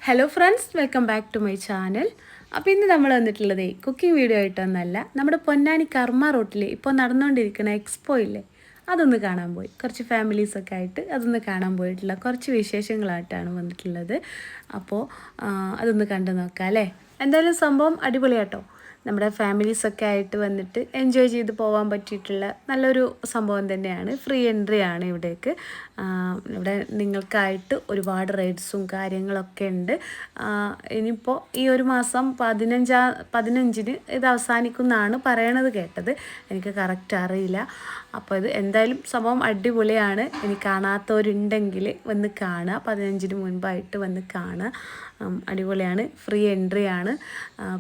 Hello friends, welcome back to my channel. അപ്പോൾ ഇന്ന് നമ്മൾ വന്നിട്ടുള്ളത് കുക്കിംഗ് വീഡിയോ ആയിട്ടൊന്നല്ല, നമ്മുടെ പൊന്നാനി കർമ്മ റോട്ടിൽ ഇപ്പോൾ നടന്നുകൊണ്ടിരിക്കുന്ന എക്സ്പോ ഇല്ലേ, അതൊന്ന് കാണാൻ പോയി. കുറച്ച് ഫാമിലീസൊക്കെ ആയിട്ട് അതൊന്ന് കാണാൻ പോയിട്ടുള്ള കുറച്ച് വിശേഷങ്ങളായിട്ടാണ് വന്നിട്ടുള്ളത്. അപ്പോൾ അതൊന്ന് കണ്ടു നോക്കാം അല്ലേ. എന്തായാലും സംഭവം അടിപൊളിയാട്ടോ. നമ്മുടെ ഫാമിലീസൊക്കെ ആയിട്ട് വന്നിട്ട് എൻജോയ് ചെയ്ത് പോകാൻ പറ്റിയിട്ടുള്ള നല്ലൊരു സംഭവം തന്നെയാണ്. ഫ്രീ എൻട്രി ആണ് ഇവിടേക്ക്. ഇവിടെ നിങ്ങൾക്കായിട്ട് ഒരുപാട് റൈഡ്സും കാര്യങ്ങളൊക്കെ ഉണ്ട്. ഇനിയിപ്പോൾ ഈ ഒരു മാസം 15-ന് ഇത് അവസാനിക്കുമെന്നാണ് പറയണത് കേട്ടത്. എനിക്ക് കറക്റ്റ് അറിയില്ല. അപ്പോൾ ഇത് എന്തായാലും സംഭവം അടിപൊളിയാണ്. ഇനി കാണാത്തവരുണ്ടെങ്കിൽ വന്ന് കാണുക, 15-ന് മുൻപായിട്ട് വന്ന് കാണുക. അടിപൊളിയാണ്, ഫ്രീ എൻട്രി ആണ്.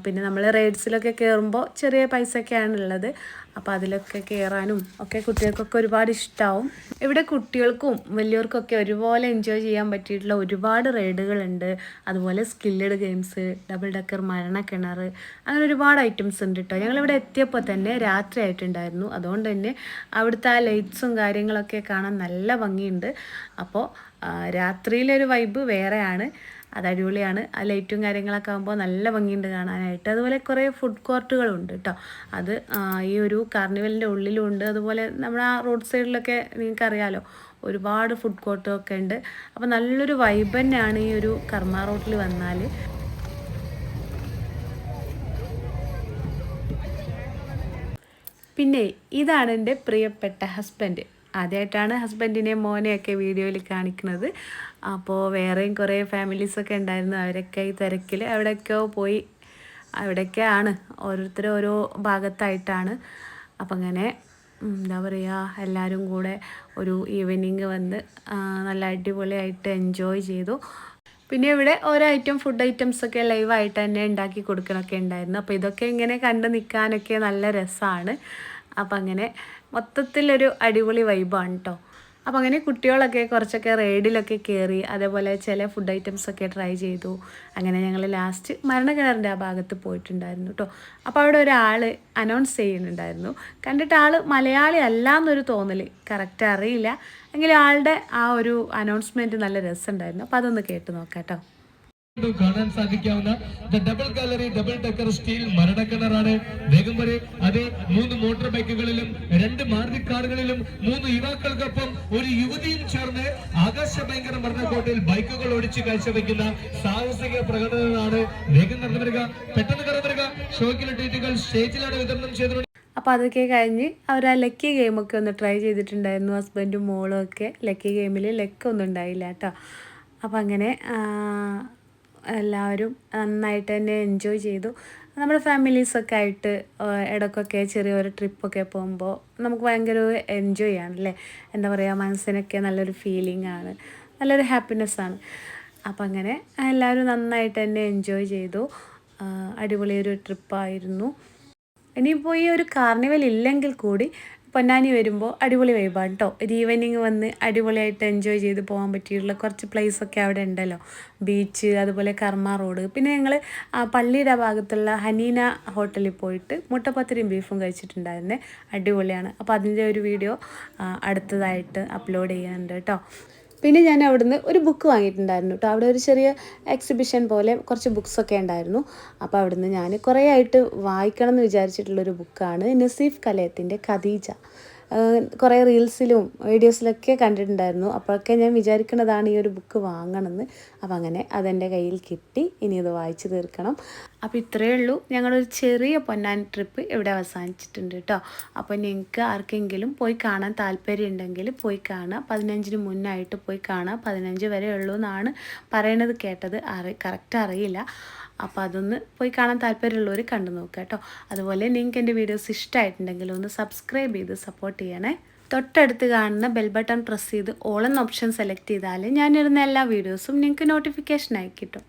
പിന്നെ നമ്മൾ റൈഡ്സിലൊക്കെ കയറുമ്പോൾ ചെറിയ പൈസയൊക്കെയാണ് ഉള്ളത്. അപ്പോൾ അതിലൊക്കെ കയറാനും ഒക്കെ കുട്ടികൾക്കൊക്കെ ഒരുപാട് ഇഷ്ടമാവും. ഇവിടെ കുട്ടികൾക്കും വലിയവർക്കൊക്കെ ഒരുപോലെ എൻജോയ് ചെയ്യാൻ പറ്റിയിട്ടുള്ള ഒരുപാട് റൈഡുകളുണ്ട്. അതുപോലെ സ്കില്ലഡ് ഗെയിംസ്, ഡബിൾ ഡക്കർ, മരണക്കിണർ, അങ്ങനെ ഒരുപാട് ഐറ്റംസ് ഉണ്ട് കേട്ടോ. ഞങ്ങളിവിടെ എത്തിയപ്പോൾ തന്നെ രാത്രി ആയിട്ടുണ്ടായിരുന്നു. അതുകൊണ്ട് തന്നെ അവിടുത്തെ ആ ലൈറ്റ്സും കാര്യങ്ങളൊക്കെ കാണാൻ നല്ല ഭംഗിയുണ്ട്. അപ്പോൾ രാത്രിയിലൊരു വൈബ് വേറെയാണ്, അത് അടിപൊളിയാണ്. ആ ലൈറ്റും കാര്യങ്ങളൊക്കെ ആകുമ്പോൾ നല്ല ഭംഗിയുണ്ട് കാണാനായിട്ട്. അതുപോലെ കുറേ ഫുഡ് കോർട്ടുകളുണ്ട് കേട്ടോ. അത് ഈ ഒരു കാർണിവലിൻ്റെ ഉള്ളിലുണ്ട്. അതുപോലെ നമ്മുടെ ആ റോഡ് സൈഡിലൊക്കെ നിങ്ങൾക്കറിയാലോ, ഒരുപാട് ഫുഡ് കോർട്ടൊക്കെ ഉണ്ട്. അപ്പോൾ നല്ലൊരു വൈബ് തന്നെയാണ് ഈ ഒരു കർമ്മ റോട്ടിൽ വന്നാൽ. പിന്നെ ഇതാണ് എൻ്റെ പ്രിയപ്പെട്ട ഹസ്ബൻഡ്. ആദ്യമായിട്ടാണ് ഹസ്ബൻഡിനെയും മോനെയൊക്കെ വീഡിയോയിൽ കാണിക്കുന്നത്. അപ്പോൾ വേറെയും കുറേ ഫാമിലീസൊക്കെ ഉണ്ടായിരുന്നു. അവരൊക്കെ ഈ തിരക്കിൽ എവിടെയൊക്കെയോ പോയി. അവിടെയൊക്കെയാണ്, ഓരോരുത്തരും ഓരോ ഭാഗത്തായിട്ടാണ്. അപ്പം അങ്ങനെ എന്താ പറയുക, എല്ലാവരും കൂടെ ഒരു ഈവനിങ് വന്ന് നല്ല അടിപൊളിയായിട്ട് എൻജോയ് ചെയ്തു. പിന്നെ ഇവിടെ ഓരോ ഫുഡ് ഐറ്റംസൊക്കെ ലൈവായിട്ട് തന്നെ ഉണ്ടാക്കി കൊടുക്കണമൊക്കെ ഉണ്ടായിരുന്നു. അപ്പോൾ ഇതൊക്കെ ഇങ്ങനെ കണ്ട് നിൽക്കാനൊക്കെ നല്ല രസമാണ്. അപ്പം അങ്ങനെ മൊത്തത്തിലൊരു അടിപൊളി വൈബാണ് കേട്ടോ. അപ്പോൾ അങ്ങനെ കുട്ടികളൊക്കെ കുറച്ചൊക്കെ റൈഡിലൊക്കെ കയറി, അതേപോലെ ചില ഫുഡ് ഐറ്റംസൊക്കെ ട്രൈ ചെയ്തു. അങ്ങനെ ഞങ്ങൾ ലാസ്റ്റ് മരണക്കിണറിൻ്റെ ആ ഭാഗത്ത് പോയിട്ടുണ്ടായിരുന്നു കേട്ടോ. അപ്പോൾ അവിടെ ഒരാൾ അനൗൺസ് ചെയ്യുന്നുണ്ടായിരുന്നു. കണ്ടിട്ട് ആൾ മലയാളി അല്ല എന്നൊരു തോന്നൽ, കറക്റ്റ് അറിയില്ല. എങ്കിലും ആളുടെ ആ ഒരു അനൗൺസ്മെൻറ്റ് നല്ല രസമുണ്ടായിരുന്നു. അപ്പോൾ അതൊന്ന് കേട്ട് നോക്കാം കേട്ടോ. കാണാൻ സാധിക്കാവുന്ന the double gallery double decker steel മരണക്കിണറാണ്. വേഗം വരെ അതേ 3 മോട്ടോർ ബൈക്കുകളിലും 2 മാരുതി കാറുകളിലും 3 യുവാക്കൾക്കൊപ്പം ഒരു യുവതിയും ചേർന്ന് ആകാശഭയങ്കര മരണക്കോട്ടയിൽ ബൈക്കുകൾ ഓടിച്ച് കാഴ്ചവെക്കുന്ന സാഹസിക പ്രകടനമാണ്. വേഗം നടന്നു വരിക, പെട്ടെന്ന് കടന്നു വരിക. ഷോക്കിലെ ട്രീറ്റുകൾ സ്റ്റേജിലാണ് വിതരണം ചെയ്തിട്ടുണ്ട്. അപ്പോൾ അതൊക്കെ കഴിഞ്ഞ് അവർ ആ ലക്കി ഗെയിമൊക്കെ ഒന്ന് ട്രൈ ചെയ്തിട്ടുണ്ടായിരുന്നു. ഹസ്ബൻഡും മോളും ഒക്കെ ലക്കി ഗെയിമിൽ ലക്കൊന്നും ഉണ്ടായില്ല കേട്ടോ. അപ്പോൾ അങ്ങനെ എല്ലാവരും നന്നായിട്ട് തന്നെ എൻജോയ് ചെയ്തു. നമ്മുടെ ഫാമിലീസൊക്കെ ആയിട്ട് ഇടയ്ക്കൊക്കെ ചെറിയൊരു ട്രിപ്പൊക്കെ പോകുമ്പോൾ നമുക്ക് ഭയങ്കര എൻജോയ് ചെയ്യാനല്ലേ, എന്താ പറയുക, മനസ്സിനൊക്കെ നല്ലൊരു ഫീലിംഗ് ആണ്, നല്ലൊരു ഹാപ്പിനെസ്സാണ്. അപ്പം അങ്ങനെ എല്ലാവരും നന്നായിട്ട് തന്നെ എൻജോയ് ചെയ്തു. അടിപൊളിയൊരു ട്രിപ്പായിരുന്നു. ഇനിയിപ്പോൾ ഈ ഒരു കാർണിവൽ ഇല്ലെങ്കിൽ കൂടി പൊന്നാനി വരുമ്പോൾ അടിപൊളി വൈബാണ് കേട്ടോ. ഒരു ഈവനിങ് വന്ന് അടിപൊളിയായിട്ട് എൻജോയ് ചെയ്ത് പോകാൻ പറ്റിയിട്ടുള്ള കുറച്ച് പ്ലേസൊക്കെ അവിടെ ഉണ്ടല്ലോ. ബീച്ച്, അതുപോലെ കർമ്മ റോഡ്. പിന്നെ ഞങ്ങൾ പള്ളിയുടെ ഭാഗത്തുള്ള ഹനീന ഹോട്ടലിൽ പോയിട്ട് മുട്ടപ്പത്തിരിയും ബീഫും കഴിച്ചിട്ടുണ്ടായിരുന്നേ, അടിപൊളിയാണ്. അപ്പോൾ അതിൻ്റെ ഒരു വീഡിയോ അടുത്തതായിട്ട് അപ്ലോഡ് ചെയ്യാനുണ്ട് കേട്ടോ. പിന്നെ ഞാൻ അവിടുന്ന് ഒരു ബുക്ക് വാങ്ങിയിട്ടുണ്ടായിരുന്നു കേട്ടോ. അവിടെ ഒരു ചെറിയ എക്സിബിഷൻ പോലെ കുറച്ച് ബുക്സൊക്കെ ഉണ്ടായിരുന്നു. അപ്പോൾ അവിടുന്ന് ഞാൻ കുറേ ആയിട്ട് വായിക്കണം എന്ന് വിചാരിച്ചിട്ടുള്ളൊരു ബുക്കാണ് നസീഫ് കലയത്തിൻ്റെ ഖദീജ. കുറേ റീൽസിലും വീഡിയോസിലൊക്കെ കണ്ടിട്ടുണ്ടായിരുന്നു. അപ്പോഴൊക്കെ ഞാൻ വിചാരിക്കുന്നതാണ് ഈ ഒരു ബുക്ക് വാങ്ങണമെന്ന്. അപ്പോൾ അങ്ങനെ അതെൻ്റെ കയ്യിൽ കിട്ടി. ഇനി ഇത് വായിച്ച് തീർക്കണം. അപ്പോൾ ഇത്രയേ ഉള്ളൂ, ഞങ്ങളൊരു ചെറിയ പൊന്നാനി ട്രിപ്പ് ഇവിടെ അവസാനിച്ചിട്ടുണ്ട് കേട്ടോ. അപ്പോൾ നിങ്ങൾക്ക് ആർക്കെങ്കിലും പോയി കാണാൻ താല്പര്യം ഉണ്ടെങ്കിൽ പോയി കാണുക. 15-ന് മുന്നായിട്ട് പോയി കാണുക. 15 വരെ ഉള്ളൂ എന്നാണ് പറയണത് കേട്ടത്, കറക്റ്റ് അറിയില്ല. അപ്പോൾ അതൊന്ന് പോയി കാണാൻ താല്പര്യമുള്ളവർ കണ്ടു നോക്കുക കേട്ടോ. അതുപോലെ നിങ്ങൾക്ക് എൻ്റെ വീഡിയോസ് ഇഷ്ടമായിട്ടുണ്ടെങ്കിൽ ഒന്ന് സബ്സ്ക്രൈബ് ചെയ്ത് സപ്പോർട്ട് ചെയ്യണേ. തൊട്ടടുത്ത് കാണുന്ന ബെൽ ബട്ടൺ പ്രസ് ചെയ്ത് ഓൾ എന്ന ഓപ്ഷൻ സെലക്ട് ചെയ്താൽ ഞാനിടുന്ന എല്ലാ വീഡിയോസും നിങ്ങൾക്ക് നോട്ടിഫിക്കേഷനായി കിട്ടും.